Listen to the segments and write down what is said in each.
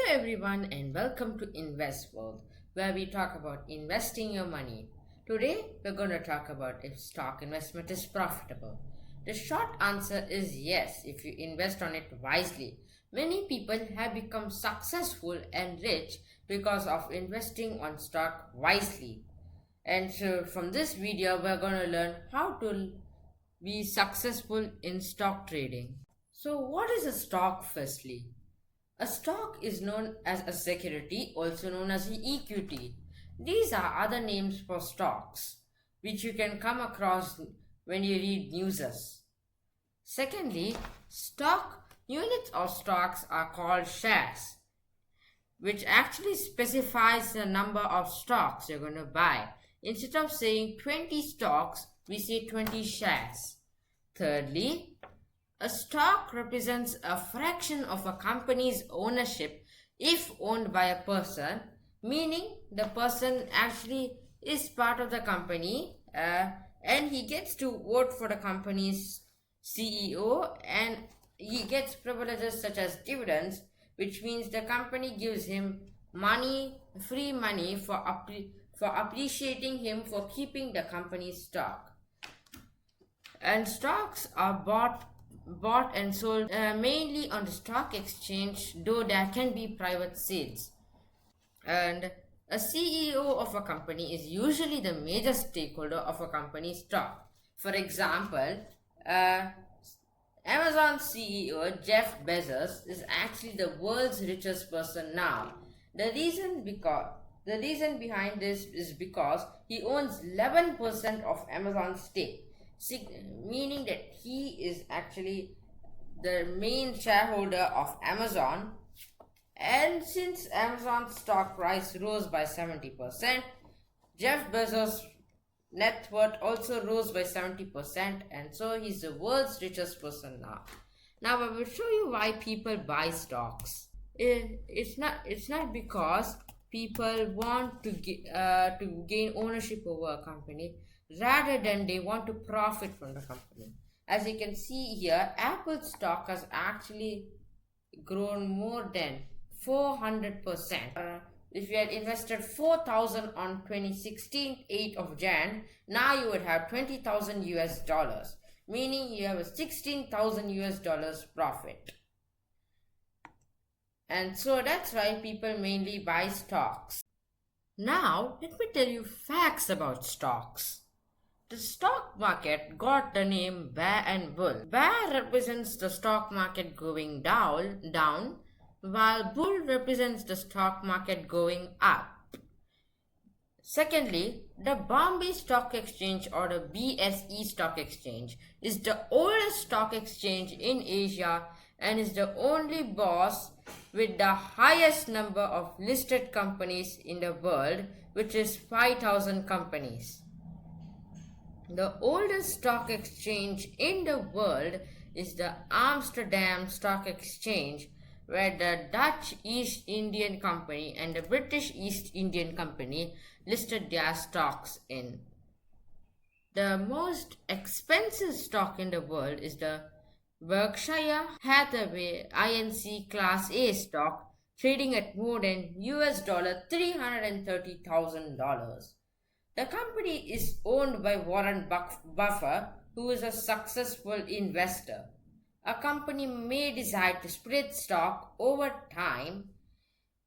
everyone and welcome to Invest World, where we talk about investing your money. Today we're going to talk about if stock investment is profitable. The short answer is yes if you invest on it wisely. Many people have become successful and rich because of investing on stock wisely. And so from this video we're going to learn how to be successful in stock trading. So what is a stock firstly? A stock is known as a security, also known as an equity. These are other names for stocks, which you can come across when you read newses. Secondly, stock units of stocks are called shares, which actually specifies the number of stocks you're going to buy. Instead of saying 20 stocks, we say 20 shares. Thirdly, a stock represents a fraction of a company's ownership if owned by a person, meaning the person actually is part of the company and he gets to vote for the company's CEO and he gets privileges such as dividends, which means the company gives him money, free money for appreciating him for keeping the company's stock. And stocks are bought and sold mainly on the stock exchange, though there can be private sales. And a CEO of a company is usually the major stakeholder of a company's stock. For example, Amazon CEO Jeff Bezos is actually the world's richest person now. The reason behind this is because he owns 11% of Amazon's stake, meaning that he is actually the main shareholder of Amazon. And since Amazon's stock price rose by 70%, Jeff Bezos' net worth also rose by 70%, and so he's the world's richest person now. Now I will show you why people buy stocks. It's not because people want to gain ownership over a company, rather than they want to profit from the company. As you can see here, Apple's stock has actually grown more than 400%. If you had invested 4,000 on 2016, 8th of Jan, now you would have 20,000 US dollars, meaning you have a 16,000 US dollars profit. And so that's why people mainly buy stocks. Now, let me tell you facts about stocks. The stock market got the name bear and bull. Bear represents the stock market going down, while bull represents the stock market going up. Secondly, the Bombay Stock Exchange, or the BSE Stock Exchange, is the oldest stock exchange in Asia and is the only boss with the highest number of listed companies in the world, which is 5,000 companies. The oldest stock exchange in the world is the Amsterdam Stock Exchange, where the Dutch East Indian Company and the British East Indian Company listed their stocks in. The most expensive stock in the world is the Berkshire Hathaway Inc. Class A stock, trading at more than US $330,000. The company is owned by Warren Buffett, who is a successful investor. A company may decide to split stock over time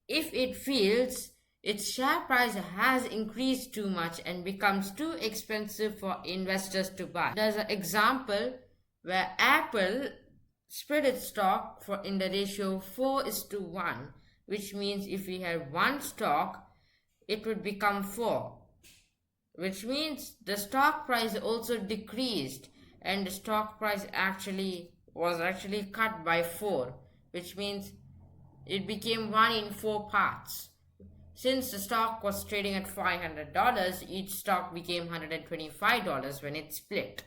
if it feels its share price has increased too much and becomes too expensive for investors to buy. There's an example where Apple split its stock in the ratio 4:1, which means if we had one stock, it would become 4. Which means the stock price also decreased and the stock price was actually cut by 4, which means it became 1 in 4 parts. Since the stock was trading at $500, each stock became $125 when it split.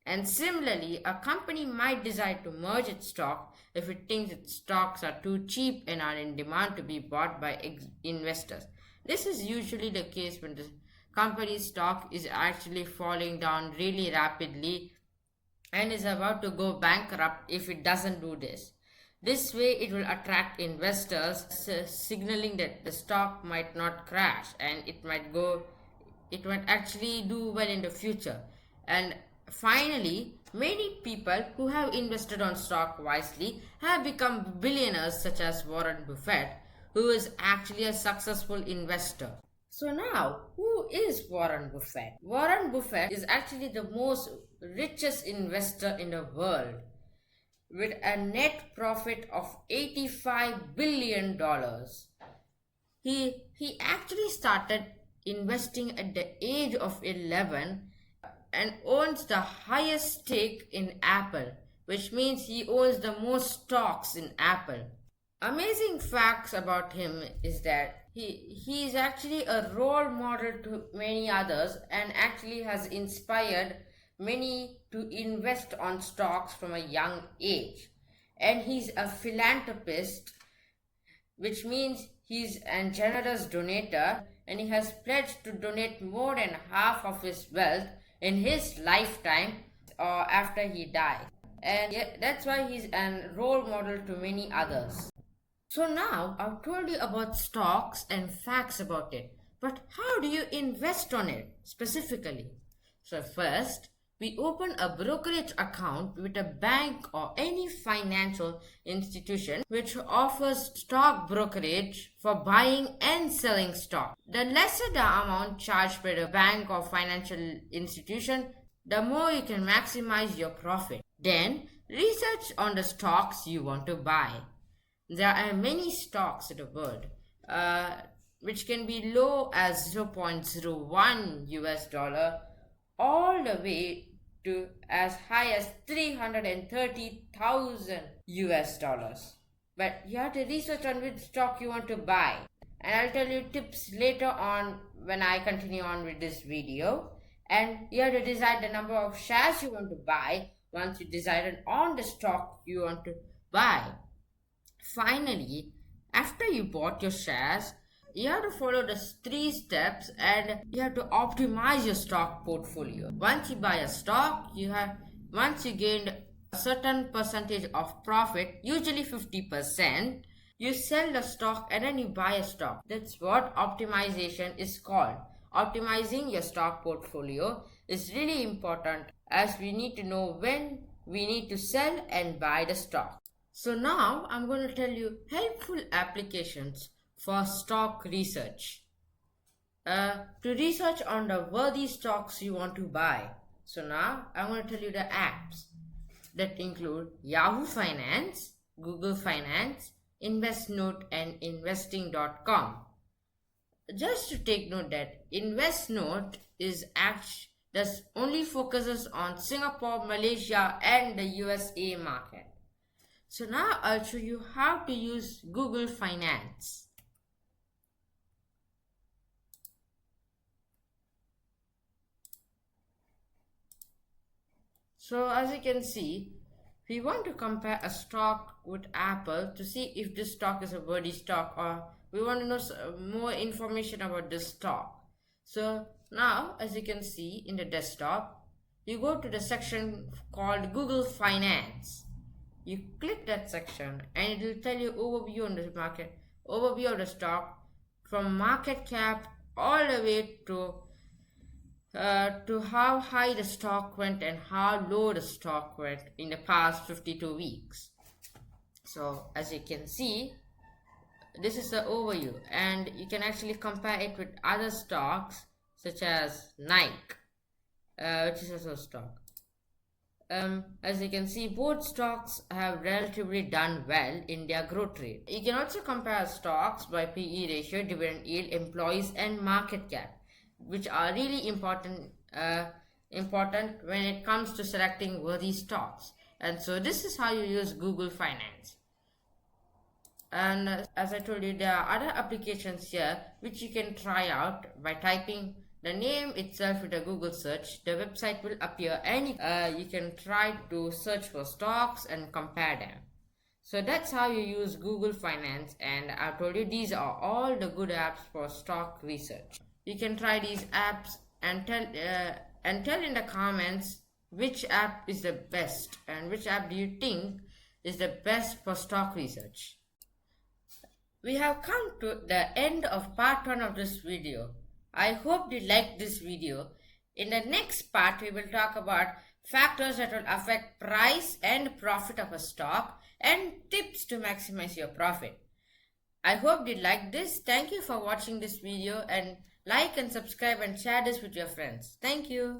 And similarly, a company might decide to merge its stock if it thinks its stocks are too cheap and are in demand to be bought by investors. This is usually the case when the company's stock is actually falling down really rapidly and is about to go bankrupt if it doesn't do this. This way, it will attract investors, signaling that the stock might not crash and it might actually do well in the future. And finally, many people who have invested on stock wisely have become billionaires, such as Warren Buffett, who is actually a successful investor. So now, who is Warren Buffett? Warren Buffett is actually the most richest investor in the world with a net profit of $85 billion. He actually started investing at the age of 11 and owns the highest stake in Apple, which means he owns the most stocks in Apple. Amazing facts about him is that he is actually a role model to many others and actually has inspired many to invest on stocks from a young age. And he's a philanthropist, which means he's a generous donator, and he has pledged to donate more than half of his wealth in his lifetime or after he dies. And that's why he's a role model to many others. So now I've told you about stocks and facts about it, but how do you invest on it specifically? So first, we open a brokerage account with a bank or any financial institution which offers stock brokerage for buying and selling stock. The lesser the amount charged by the bank or financial institution, the more you can maximize your profit. Then, research on the stocks you want to buy. There are many stocks in the world, which can be low as 0.01 US dollar all the way to as high as 330,000 US dollars. But you have to research on which stock you want to buy. And I'll tell you tips later on when I continue on with this video. And you have to decide the number of shares you want to buy once you decided on the stock you want to buy. Finally, after you bought your shares, you have to follow the 3 steps and you have to optimize your stock portfolio. Once you buy a stock, once you gained a certain percentage of profit, usually 50%, you sell the stock and then you buy a stock. That's what optimization is called. Optimizing your stock portfolio is really important as we need to know when we need to sell and buy the stock. So now I'm going to tell you helpful applications for stock research. To research on the worthy stocks you want to buy. So now I'm going to tell you the apps that include Yahoo Finance, Google Finance, InvestNote and Investing.com. Just to take note that InvestNote does only focuses on Singapore, Malaysia and the USA market. So now I'll show you how to use Google Finance. So as you can see, we want to compare a stock with Apple to see if this stock is a worthy stock, or we want to know more information about this stock. So now as you can see in the desktop, you go to the section called Google Finance. You click that section and it will tell you overview on the market, overview of the stock from market cap all the way to how high the stock went and how low the stock went in the past 52 weeks. So as you can see, this is the overview and you can actually compare it with other stocks such as Nike, which is also a stock. As you can see, both stocks have relatively done well in their growth rate. You can also compare stocks by PE ratio, dividend yield, employees and market cap, which are really important when it comes to selecting worthy stocks. And so this is how you use Google Finance. And as I told you, there are other applications here which you can try out by typing the name itself with a Google search. The website will appear and you can try to search for stocks and compare them. So that's how you use Google Finance, and I've told you these are all the good apps for stock research. You can try these apps and tell in the comments which app is the best and which app do you think is the best for stock research. We have come to the end of part 1 of this video. I hope you liked this video. In the next part, we will talk about factors that will affect price and profit of a stock and tips to maximize your profit. I hope you liked this. Thank you for watching this video, and like and subscribe and share this with your friends. Thank you.